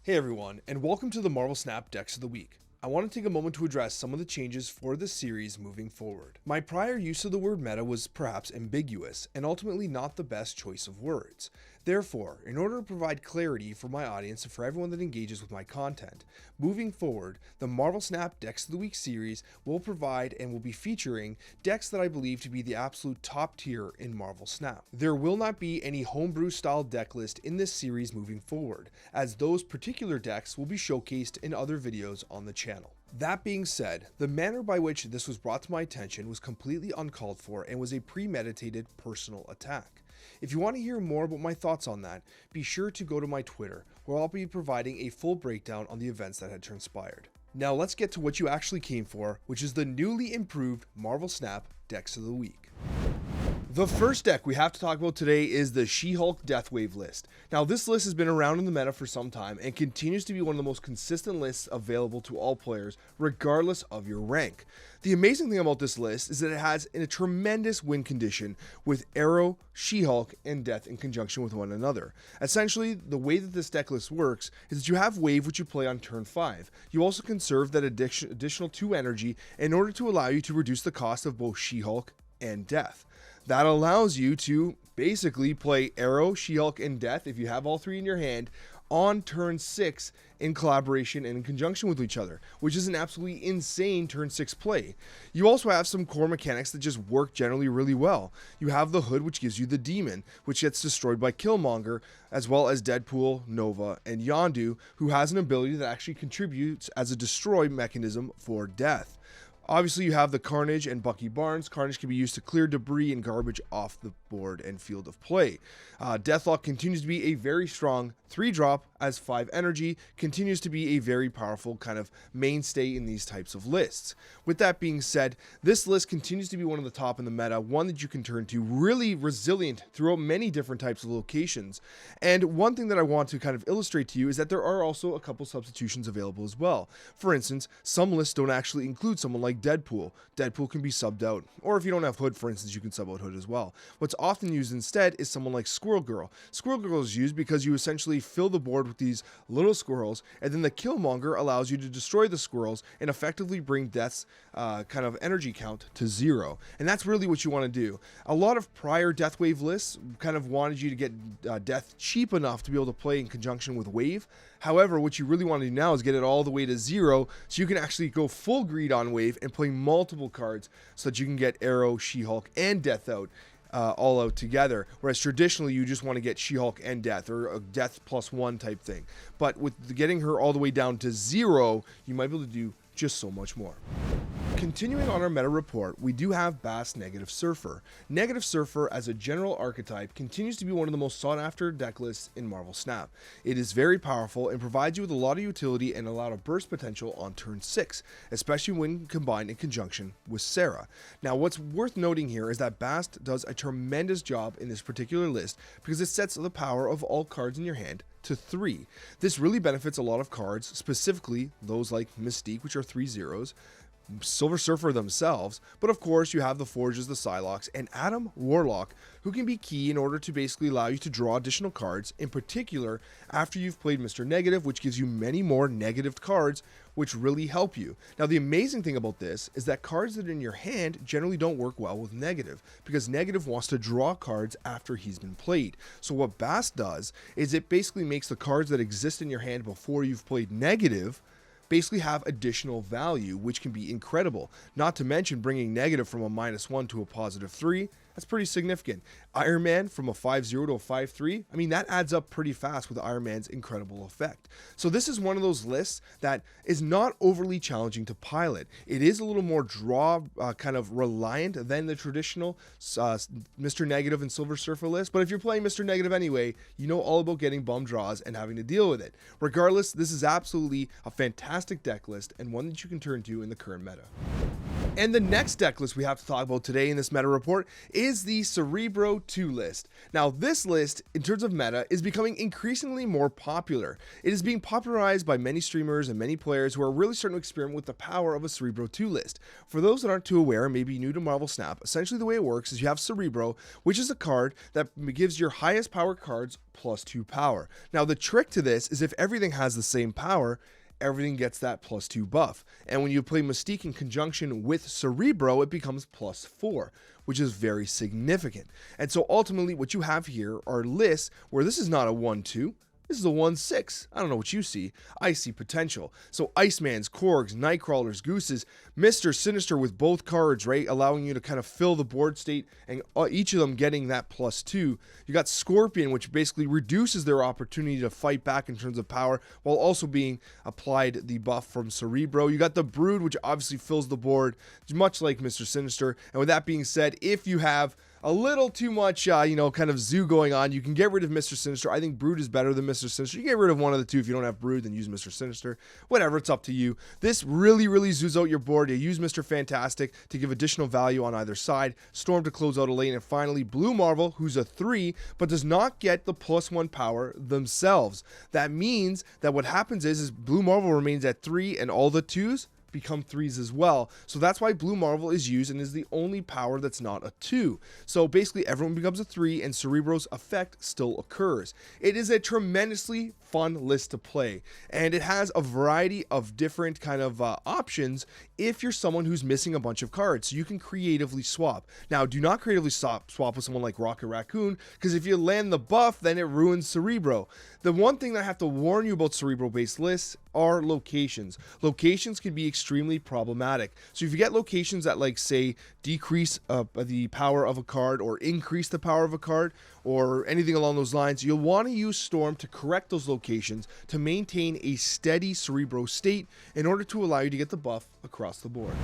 Hey everyone, and welcome to the Marvel Snap Decks of the Week. I want to take a moment to address some of the changes for this series moving forward. My prior use of the word meta was perhaps ambiguous, and ultimately not the best choice of words. Therefore, in order to provide clarity for my audience and for everyone that engages with my content, moving forward, the Marvel Snap Decks of the Week series will provide and will be featuring decks that I believe to be the absolute top tier in Marvel Snap. There will not be any homebrew style deck list in this series moving forward, as those particular decks will be showcased in other videos on the channel. That being said, the manner by which this was brought to my attention was completely uncalled for and was a premeditated personal attack. If you want to hear more about my thoughts on that, be sure to go to my Twitter, where I'll be providing a full breakdown on the events that had transpired. Now let's get to what you actually came for, which is the newly improved Marvel Snap Decks of the Week. The first deck we have to talk about today is the She-Hulk Deathwave list. Now this list has been around in the meta for some time and continues to be one of the most consistent lists available to all players, regardless of your rank. The amazing thing about this list is that it has a tremendous win condition with Arrow, She-Hulk, and Death in conjunction with one another. Essentially, the way that this deck list works is that you have Wave, which you play on turn 5. You also conserve that additional 2 energy in order to allow you to reduce the cost of both She-Hulk and Death. That allows you to basically play Arrow, She-Hulk, and Death, if you have all 3 in your hand, on turn 6 in collaboration and in conjunction with each other, which is an absolutely insane turn 6 play. You also have some core mechanics that just work generally really well. You have the Hood, which gives you the Demon, which gets destroyed by Killmonger, as well as Deadpool, Nova, and Yondu, who has an ability that actually contributes as a destroy mechanism for Death. Obviously, you have the Carnage and Bucky Barnes. Carnage can be used to clear debris and garbage off the board and field of play. Deathlock continues to be a very strong 3-drop as 5 energy, continues to be a very powerful kind of mainstay in these types of lists. With that being said, this list continues to be one of the top in the meta, one that you can turn to, really resilient throughout many different types of locations. And one thing that I want to kind of illustrate to you is that there are also a couple substitutions available as well. For instance, some lists don't actually include someone like Deadpool. Deadpool can be subbed out, or if you don't have Hood, for instance, you can sub out Hood as well. What's often used instead is someone like Squirrel Girl. Squirrel Girl is used because you essentially fill the board with these little squirrels, and then the Killmonger allows you to destroy the squirrels and effectively bring Death's kind of energy count to 0. And that's really what you want to do. A lot of prior Deathwave lists kind of wanted you to get Death cheap enough to be able to play in conjunction with Wave. However, what you really want to do now is get it all the way to 0, so you can actually go full greed on Wave and play multiple cards so that you can get Arrow, She-Hulk, and Death out. All out together, whereas traditionally you just want to get She-Hulk and Death, or a Death +1 type thing. But with getting her all the way down to 0, you might be able to do just so much more. Continuing on our meta report, we do have Bast Negative Surfer. Negative Surfer as a general archetype continues to be one of the most sought after deck lists in Marvel Snap. It is very powerful and provides you with a lot of utility and a lot of burst potential on turn 6, especially when combined in conjunction with Sera. Now what's worth noting here is that Bast does a tremendous job in this particular list because it sets the power of all cards in your hand to 3. This really benefits a lot of cards, specifically those like Mystique, which are 3 zeros, Silver Surfer themselves, but of course you have the Forges, the Psylocks, and Adam Warlock, who can be key in order to basically allow you to draw additional cards, in particular after you've played Mr. Negative, which gives you many more negative cards, which really help you. Now the amazing thing about this is that cards that are in your hand generally don't work well with Negative, because Negative wants to draw cards after he's been played. So what Bast does is it basically makes the cards that exist in your hand before you've played Negative basically have additional value, which can be incredible. Not to mention bringing Negative from a -1 to a +3. That's pretty significant. Iron Man from a 5-0 to a 5-3. I mean, that adds up pretty fast with Iron Man's incredible effect. So this is one of those lists that is not overly challenging to pilot. It is a little more draw kind of reliant than the traditional Mr. Negative and Silver Surfer list. But if you're playing Mr. Negative anyway, you know all about getting bum draws and having to deal with it. Regardless, this is absolutely a fantastic deck list and one that you can turn to in the current meta. And the next deck list we have to talk about today in this meta report is the Cerebro 2 list. Now, this list, in terms of meta, is becoming increasingly more popular. It is being popularized by many streamers and many players who are really starting to experiment with the power of a Cerebro 2 list. For those that aren't too aware, maybe new to Marvel Snap, essentially the way it works is you have Cerebro, which is a card that gives your highest power cards +2 power. Now, the trick to this is if everything has the same power, everything gets that +2 buff. And when you play Mystique in conjunction with Cerebro, it becomes +4, which is very significant. And so ultimately what you have here are lists where this is not a 1-2. This is a 1-6. I don't know what you see. I see potential. So Icemans, Korgs, Nightcrawlers, Gooses, Mr. Sinister with both cards, right? Allowing you to kind of fill the board state and each of them getting that +2. You got Scorpion, which basically reduces their opportunity to fight back in terms of power while also being applied the buff from Cerebro. You got the Brood, which obviously fills the board, much like Mr. Sinister. And with that being said, if you have a little too much, kind of zoo going on, you can get rid of Mr. Sinister. I think Brood is better than Mr. Sinister. You get rid of one of the two. If you don't have Brood, then use Mr. Sinister. Whatever, it's up to you. This really zoos out your board. You use Mr. Fantastic to give additional value on either side. Storm to close out a lane. And finally, Blue Marvel, who's a 3, but does not get the +1 power themselves. That means that what happens is Blue Marvel remains at 3 and all the 2s become 3s as well. So that's why Blue Marvel is used and is the only power that's not a 2. So basically everyone becomes a 3 and Cerebro's effect still occurs. It is a tremendously fun list to play, and it has a variety of different kind of options if you're someone who's missing a bunch of cards. So you can creatively swap. Now, do not creatively swap with someone like Rocket Raccoon, because if you land the buff, then it ruins Cerebro. The one thing that I have to warn you about Cerebro-based lists are locations. Locations can be extremely problematic. So if you get locations that, like, say, decrease the power of a card or increase the power of a card or anything along those lines, you'll want to use Storm to correct those locations to maintain a steady Cerebro state in order to allow you to get the buff across the board.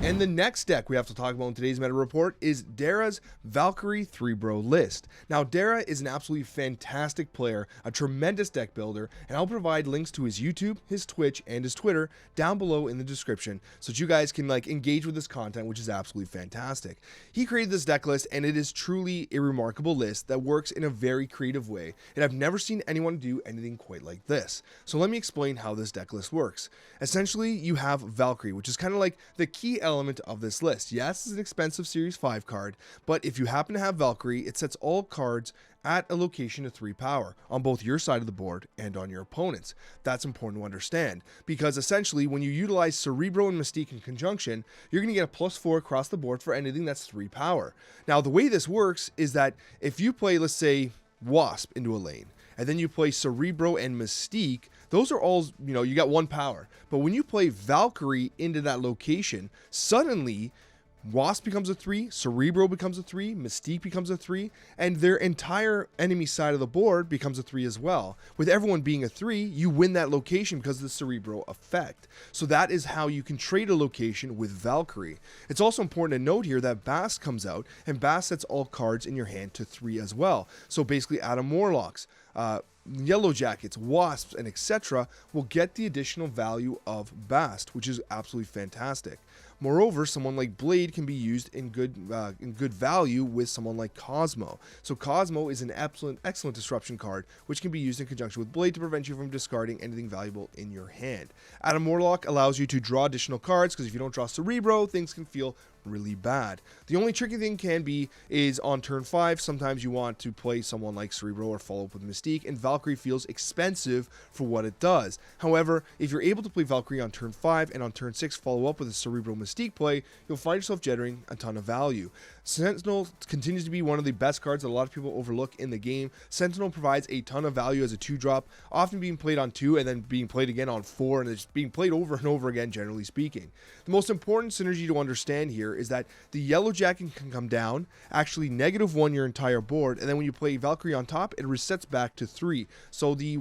And the next deck we have to talk about in today's meta report is Dera's Valkyrie 3-bro list. Now, Dera is an absolutely fantastic player, a tremendous deck builder, and I'll provide links to his YouTube, his Twitch, and his Twitter down below in the description so that you guys can engage with this content, which is absolutely fantastic. He created this deck list, and it is truly a remarkable list that works in a very creative way, and I've never seen anyone do anything quite like this. So let me explain how this deck list works. Essentially, you have Valkyrie, which is kind of like the key element of this list. Yes, it's an expensive Series 5 card, but if you happen to have Valkyrie, it sets all cards at a location of 3 power on both your side of the board and on your opponent's. That's important to understand, because essentially when you utilize Cerebro and Mystique in conjunction, you're going to get a +4 across the board for anything that's 3 power. Now, the way this works is that if you play, let's say, Wasp into a lane, and then you play Cerebro and Mystique, those are all, you got 1 power. But when you play Valkyrie into that location, suddenly Wasp becomes a 3, Cerebro becomes a 3, Mystique becomes a 3, and their entire enemy side of the board becomes a 3 as well. With everyone being a 3, you win that location because of the Cerebro effect. So that is how you can trade a location with Valkyrie. It's also important to note here that Bast comes out, and Bast sets all cards in your hand to 3 as well. So basically Adam Warlocks, Yellow Jackets, Wasps, and etc. will get the additional value of Bast, which is absolutely fantastic. Moreover, someone like Blade can be used in good value with someone like Cosmo. So Cosmo is an excellent disruption card, which can be used in conjunction with Blade to prevent you from discarding anything valuable in your hand. Adam Warlock allows you to draw additional cards, because if you don't draw Cerebro, things can feel really bad. The only tricky thing is on turn 5, sometimes you want to play someone like Cerebro or follow up with Mystique, and Valkyrie feels expensive for what it does. However, if you're able to play Valkyrie on turn 5 and on turn 6 follow up with a Cerebro Mystique play, you'll find yourself generating a ton of value. Sentinel continues to be one of the best cards that a lot of people overlook in the game. Sentinel provides a ton of value as a 2-drop, often being played on 2 and then being played again on 4, and it's being played over and over again, generally speaking. The most important synergy to understand here is that the Yellow Jacket can come down, actually -1 your entire board, and then when you play Valkyrie on top, it resets back to 3. So the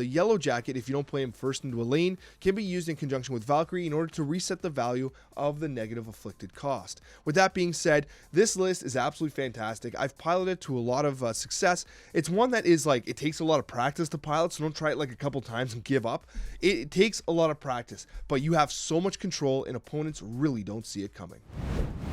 Yellow Jacket, if you don't play him first into a lane, can be used in conjunction with Valkyrie in order to reset the value of of the negative afflicted cost. With that being said, this list is absolutely fantastic. I've piloted to a lot of success. It's one that is like, it takes a lot of practice to pilot, so don't try it like a couple times and give up. It takes a lot of practice, but you have so much control and opponents really don't see it coming.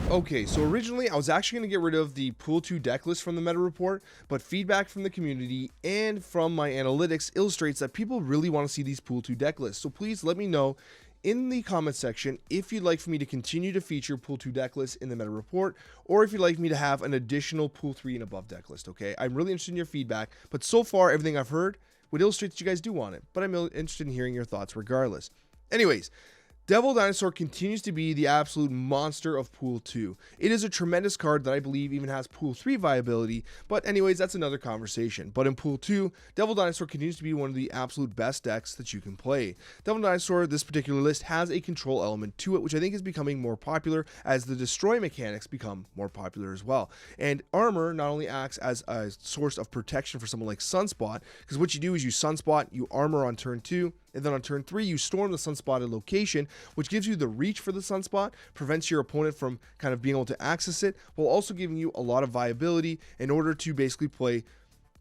Okay, so originally I was actually going to get rid of the Pool 2 deck list from the meta report, but feedback from the community and from my analytics illustrates that people really want to see these Pool 2 deck lists. So please let me know in the comments section if you'd like for me to continue to feature Pool 2 deck lists in the meta report, or if you'd like me to have an additional Pool 3 and above deck list, okay? I'm really interested in your feedback, but so far everything I've heard would illustrate that you guys do want it, but I'm interested in hearing your thoughts regardless. Anyways, Devil Dinosaur continues to be the absolute monster of Pool 2. It is a tremendous card that I believe even has Pool 3 viability, but anyways, that's another conversation. But in Pool 2, Devil Dinosaur continues to be one of the absolute best decks that you can play. Devil Dinosaur, this particular list, has a control element to it, which I think is becoming more popular as the destroy mechanics become more popular as well. And armor not only acts as a source of protection for someone like Sunspot, because what you do is you Sunspot, you armor on turn 2, and then on turn 3, you storm the sunspotted location, which gives you the reach for the sunspot, prevents your opponent from kind of being able to access it, while also giving you a lot of viability in order to basically play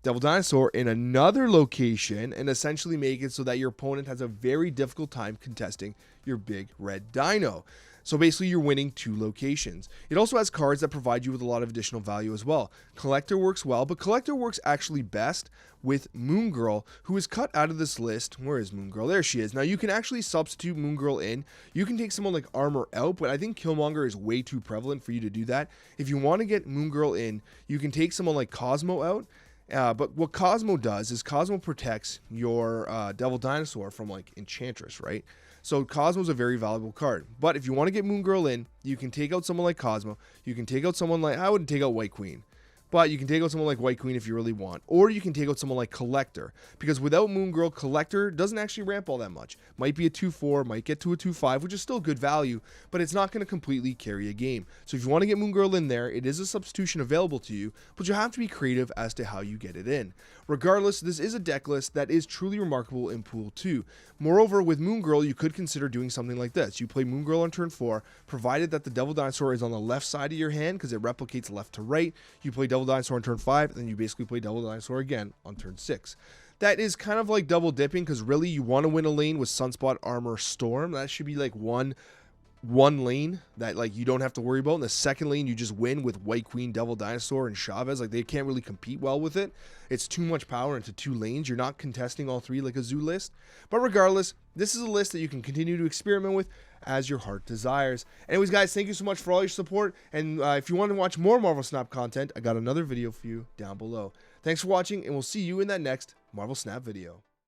Devil Dinosaur in another location and essentially make it so that your opponent has a very difficult time contesting your big red dino. So basically you're winning 2 locations. It also has cards that provide you with a lot of additional value as well. Collector works well, but Collector works actually best with Moon Girl, who is cut out of this list. Where is Moon Girl? There she is. Now you can actually substitute Moon Girl in. You can take someone like Armor out, but I think Killmonger is way too prevalent for you to do that. If you want to get Moon Girl in, you can take someone like Cosmo out. But what Cosmo does is Cosmo protects your Devil Dinosaur from like Enchantress, right? So Cosmo's a very valuable card. But if you want to get Moon Girl in, you can take out someone like Cosmo. You can take out someone like, I wouldn't take out White Queen, but you can take out someone like White Queen if you really want. Or you can take out someone like Collector, because without Moon Girl, Collector doesn't actually ramp all that much. Might be a 2-4, might get to a 2-5, which is still good value, but it's not going to completely carry a game. So if you want to get Moon Girl in there, it is a substitution available to you, but you have to be creative as to how you get it in. Regardless, this is a deck list that is truly remarkable in Pool 2. Moreover, with Moon Girl, you could consider doing something like this. You play Moon Girl on turn 4, provided that the Devil Dinosaur is on the left side of your hand, because it replicates left to right. You play Devil Dinosaur on turn 5, and then you basically play Devil Dinosaur again on turn 6. That is kind of like double dipping, because really you want to win a lane with Sunspot, Armor, Storm. That should be like one lane that like you don't have to worry about. In the second lane, you just win with White Queen, Devil Dinosaur, and Chavez. Like they can't really compete well with it. It's too much power into 2 lanes. You're not contesting all 3 like a zoo list. But regardless, this is a list that you can continue to experiment with as your heart desires. Anyways, guys, thank you so much for all your support. And if you want to watch more Marvel Snap content, I got another video for you down below. Thanks for watching, and we'll see you in that next Marvel Snap video.